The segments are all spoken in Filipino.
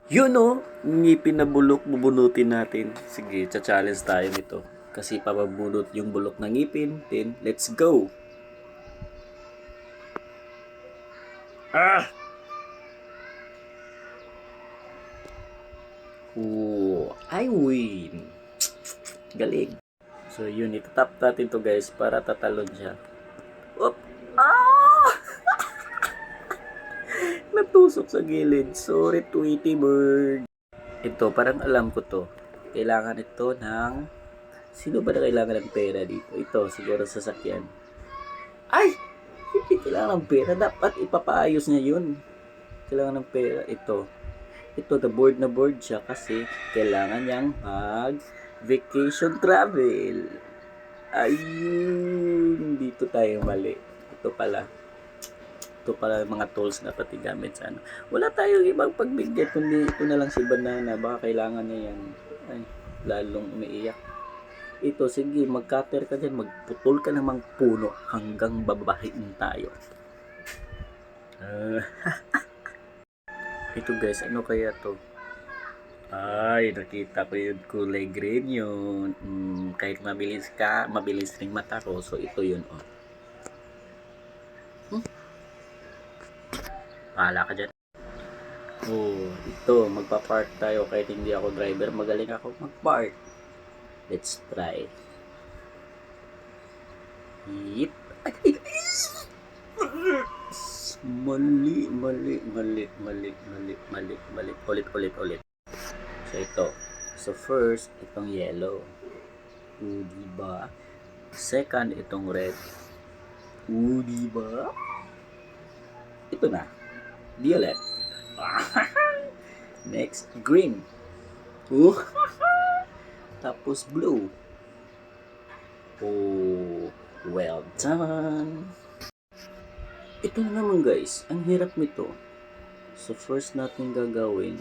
Yun o, ngipin na bulok, bubunutin natin. Sige, cha-challenge tayo nito. Kasi papabunot yung bulok ng ngipin, then let's go! Ah! Oh, I win! Galing! So yun, itatap natin to guys para tatalon siya. Op! Ah! Natusok sa gilid. Sorry, Tweety Bird. Ito, parang alam ko to. Kailangan ito ng... Sino ba na kailangan ng pera dito? Ito, siguro sasakyan. Ay! Hindi kailangan ng pera. Dapat ipapaayos niya yun. Kailangan ng pera. Ito, na board siya kasi kailangan niyang mag-vacation travel. Ayun! Dito tayo mali. Ito pala. Ito pala mga tools na pati gamit sa ano. Wala tayong ibang pagbigyan kundi ito na lang si Banana. Baka kailangan niya yan. Ay, lalong umiiyak. Ito, sige, mag-cutter ka dyan. Magputol ka namang puno hanggang babahin tayo. Ito guys, ano kaya to? Ay, nakita ko yung kulay green yun. Kahit mabilis ring mata ko. So, ito yun, oh. Pahala ka dyan. Oh, ito, magpa-park tayo kahit hindi ako driver. Magaling ako mag-park. Let's try. Yep. Mali. Ulit. So, ito. So, first, itong yellow. Diba? Second, itong red. Diba? Ito na. Violet. Next, green. Tapos blue. Oh, well done. Ito na naman guys, ang hirap nito. So first natin gagawin,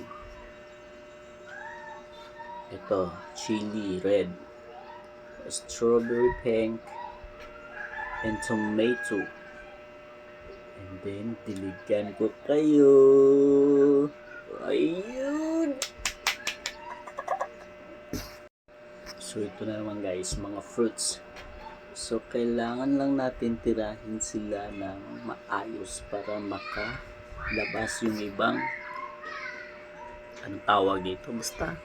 ito, chili red, strawberry pink, and tomato. And then, diligan ko kayo. Ayun! So ito na naman guys, mga fruits. So kailangan lang natin tirahin sila ng maayos para makalabas yung ibang anong tawag dito, basta.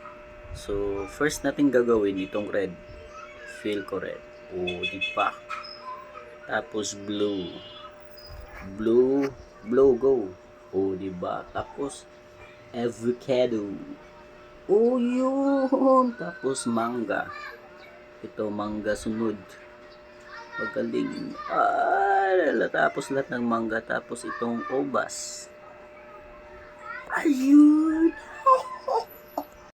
So first natin gagawin itong red. Feel ko red. Di pa. Tapos blue, go. Di ba? Tapos avocado. Yun. Tapos mangga. Ito, mangga sunod. Magaling. Tapos lahat ng mangga. Tapos itong obas. Ayun.